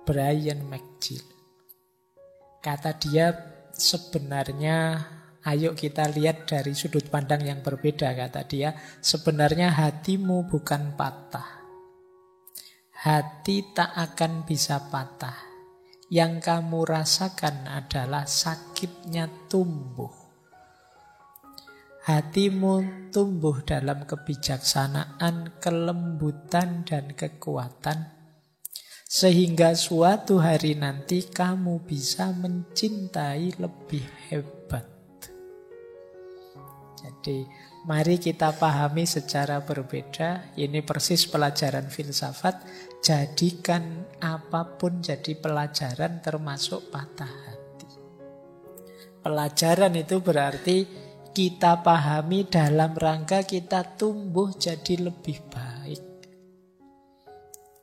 Brian McGill. Kata dia, sebenarnya ayo kita lihat dari sudut pandang yang berbeda. Kata dia, sebenarnya hatimu bukan patah. Hati tak akan bisa patah. Yang kamu rasakan adalah sakitnya tumbuh. Hatimu tumbuh dalam kebijaksanaan, kelembutan, dan kekuatan, sehingga suatu hari nanti kamu bisa mencintai lebih hebat. Jadi, mari kita pahami secara berbeda. Ini persis pelajaran filsafat. Jadikan apapun jadi pelajaran, termasuk patah hati. Pelajaran itu berarti kita pahami dalam rangka kita tumbuh jadi lebih baik.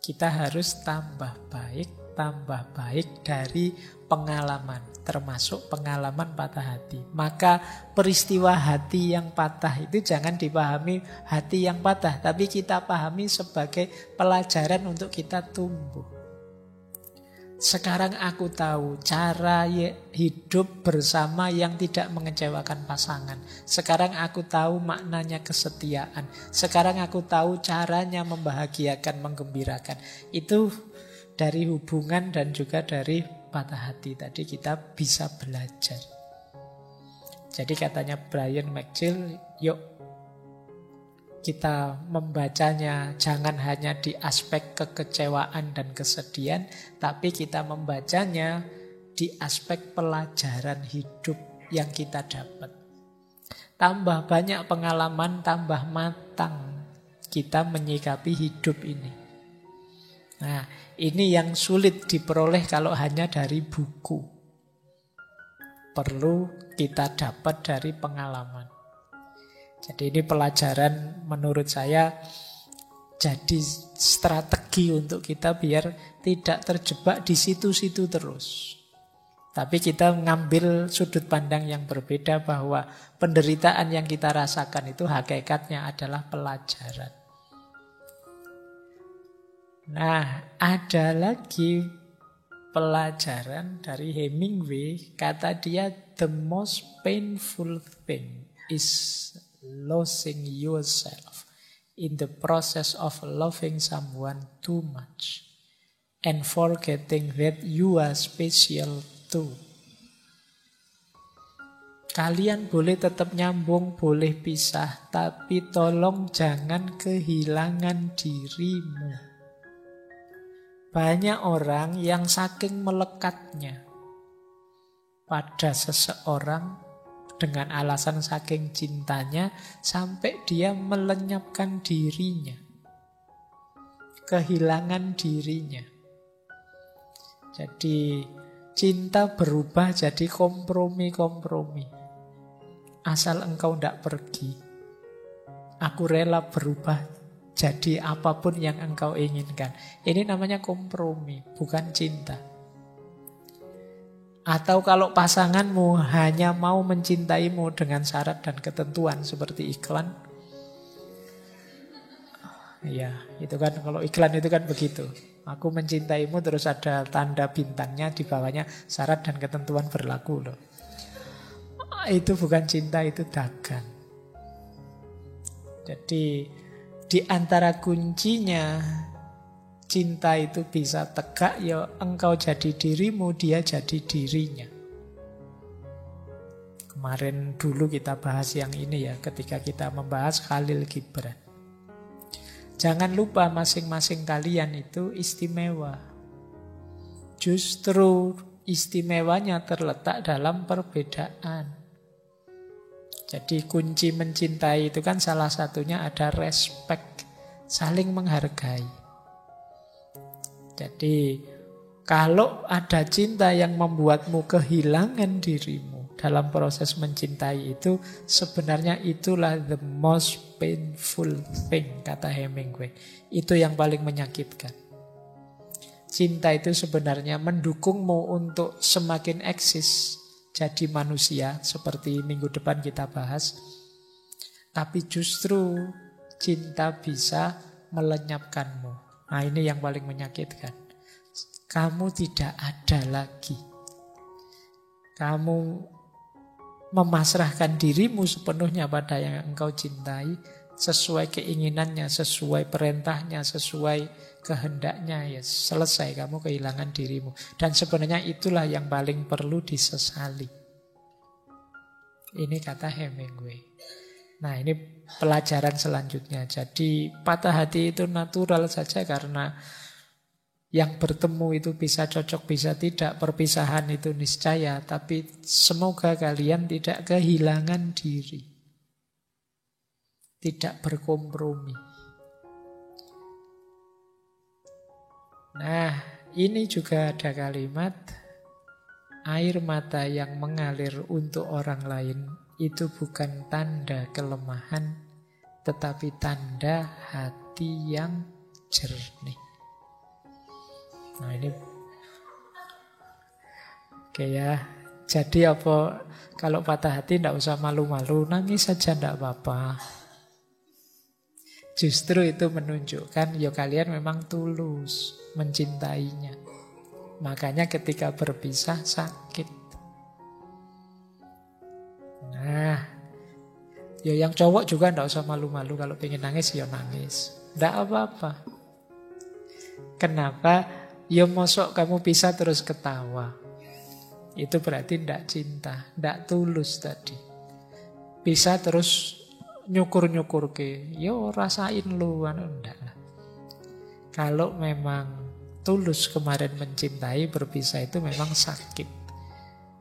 Kita harus tambah baik dari pengalaman, termasuk pengalaman patah hati. Maka peristiwa hati yang patah itu jangan dipahami hati yang patah, tapi kita pahami sebagai pelajaran untuk kita tumbuh. Sekarang aku tahu cara hidup bersama yang tidak mengecewakan pasangan. Sekarang aku tahu maknanya kesetiaan. Sekarang aku tahu caranya membahagiakan, menggembirakan. Itu dari hubungan dan juga dari patah hati tadi kita bisa belajar. Jadi katanya Brian McGill, yuk kita membacanya jangan hanya di aspek kekecewaan dan kesedihan, tapi kita membacanya di aspek pelajaran hidup yang kita dapat. Tambah banyak pengalaman, tambah matang kita menyikapi hidup ini. Nah, ini yang sulit diperoleh kalau hanya dari buku. Perlu kita dapat dari pengalaman. Jadi ini pelajaran menurut saya jadi strategi untuk kita biar tidak terjebak di situ-situ terus. Tapi kita mengambil sudut pandang yang berbeda bahwa penderitaan yang kita rasakan itu hakikatnya adalah pelajaran. Nah, ada lagi pelajaran dari Hemingway. Kata dia, the most painful thing is losing yourself in the process of loving someone too much and forgetting that you are special too. Kalian boleh tetap nyambung, boleh pisah, tapi tolong jangan kehilangan dirimu. Banyak orang yang saking melekatnya pada seseorang dengan alasan saking cintanya sampai dia melenyapkan dirinya, kehilangan dirinya. Jadi cinta berubah jadi kompromi-kompromi. Asal engkau tidak pergi, aku rela berubah jadi apapun yang engkau inginkan. Ini namanya kompromi, bukan cinta. Atau kalau pasanganmu hanya mau mencintaimu dengan syarat dan ketentuan seperti iklan. Ya, itu kan kalau iklan itu kan begitu. Aku mencintaimu terus ada tanda bintangnya di bawahnya syarat dan ketentuan berlaku loh. Itu bukan cinta, itu dagang. Jadi di antara kuncinya cinta itu bisa tegak, ya engkau jadi dirimu, dia jadi dirinya. Kemarin dulu kita bahas yang ini ya, ketika kita membahas Khalil Gibran. Jangan lupa masing-masing kalian itu istimewa. Justru istimewanya terletak dalam perbedaan. Jadi kunci mencintai itu kan salah satunya ada respect, saling menghargai. Jadi kalau ada cinta yang membuatmu kehilangan dirimu dalam proses mencintai itu, sebenarnya itulah the most painful thing, kata Hemingway. Itu yang paling menyakitkan. Cinta itu sebenarnya mendukungmu untuk semakin eksis jadi manusia, seperti minggu depan kita bahas. Tapi justru cinta bisa melenyapkanmu. Nah, ini yang paling menyakitkan. kamu tidak ada lagi. Kamu memasrahkan dirimu sepenuhnya pada yang engkau cintai, sesuai keinginannya, sesuai perintahnya, sesuai kehendaknya, ya selesai, kamu kehilangan dirimu. Dan sebenarnya itulah yang paling perlu disesali. Ini kata Hemingway. Nah, ini pelajaran selanjutnya. Jadi patah hati itu natural saja, karena yang bertemu itu bisa cocok, bisa tidak. Perpisahan itu niscaya. Tapi semoga kalian tidak kehilangan diri, tidak berkompromi. Nah, ini juga ada kalimat, air mata yang mengalir untuk orang lain itu bukan tanda kelemahan, tetapi tanda hati yang jernih. Nah, ini oke ya. Jadi apa, kalau patah hati tidak usah malu-malu, nangis saja tidak apa-apa. Justru itu menunjukkan ya kalian memang tulus mencintainya. Makanya ketika berpisah sakit. Nah, ya yang cowok juga tidak usah malu-malu, kalau pengen nangis ya nangis, tidak apa-apa. Kenapa? Ya mosok kamu pisah terus ketawa, itu berarti tidak cinta, tidak tulus tadi. Pisah terus nyukur-nyukur ke, yo rasain lu, enggak lah. Kalau memang tulus kemarin mencintai, berpisah itu memang sakit.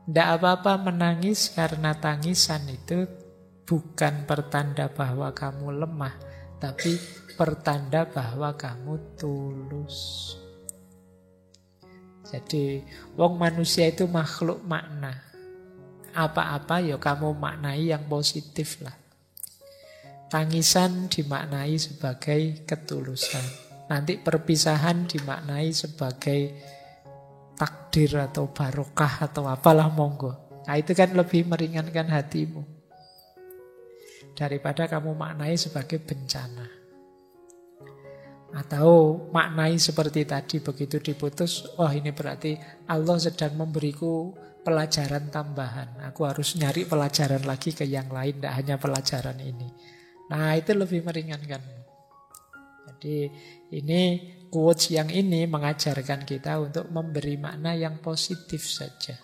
Tidak apa-apa menangis, karena tangisan itu bukan pertanda bahwa kamu lemah, tapi pertanda bahwa kamu tulus. Jadi wong manusia itu makhluk makna. Apa-apa ya kamu maknai yang positif lah. Tangisan dimaknai sebagai ketulusan. Nanti perpisahan dimaknai sebagai takdir atau barokah atau apalah, monggo. Nah, itu kan lebih meringankan hatimu daripada kamu maknai sebagai bencana. Atau maknai seperti tadi, begitu diputus, oh ini berarti Allah sedang memberiku pelajaran tambahan. Aku harus nyari pelajaran lagi ke yang lain, tidak hanya pelajaran ini. Nah, itu lebih meringankan. Jadi ini quotes yang ini mengajarkan kita untuk memberi makna yang positif saja.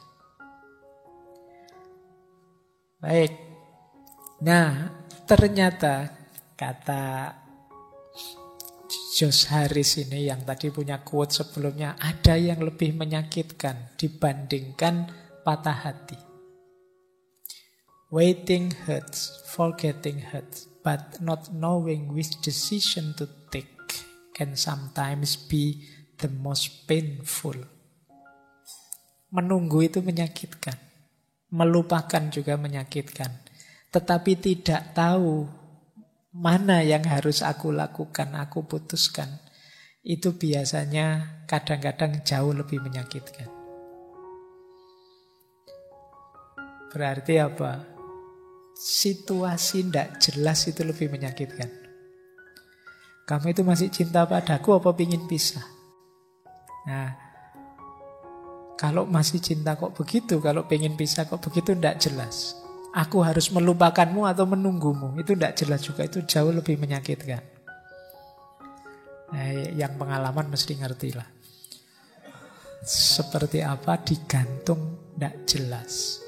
Baik. Nah, ternyata kata Josh Harris ini yang tadi punya quote sebelumnya, ada yang lebih menyakitkan dibandingkan patah hati. Waiting hurts, forgetting hurts, but not knowing which decision to take can sometimes be the most painful. Menunggu itu menyakitkan, melupakan juga menyakitkan. Tetapi tidak tahu mana yang harus aku lakukan, aku putuskan, itu biasanya kadang-kadang jauh lebih menyakitkan. Berarti apa? Situasi tidak jelas itu lebih menyakitkan. Kamu itu masih cinta padaku apa pingin pisah? Nah, kalau masih cinta kok begitu, kalau pingin pisah kok begitu, tidak jelas. Aku harus melupakanmu atau menunggumu, itu tidak jelas juga, itu jauh lebih menyakitkan. Nah, yang pengalaman mesti ngerti lah. Seperti apa digantung tidak jelas.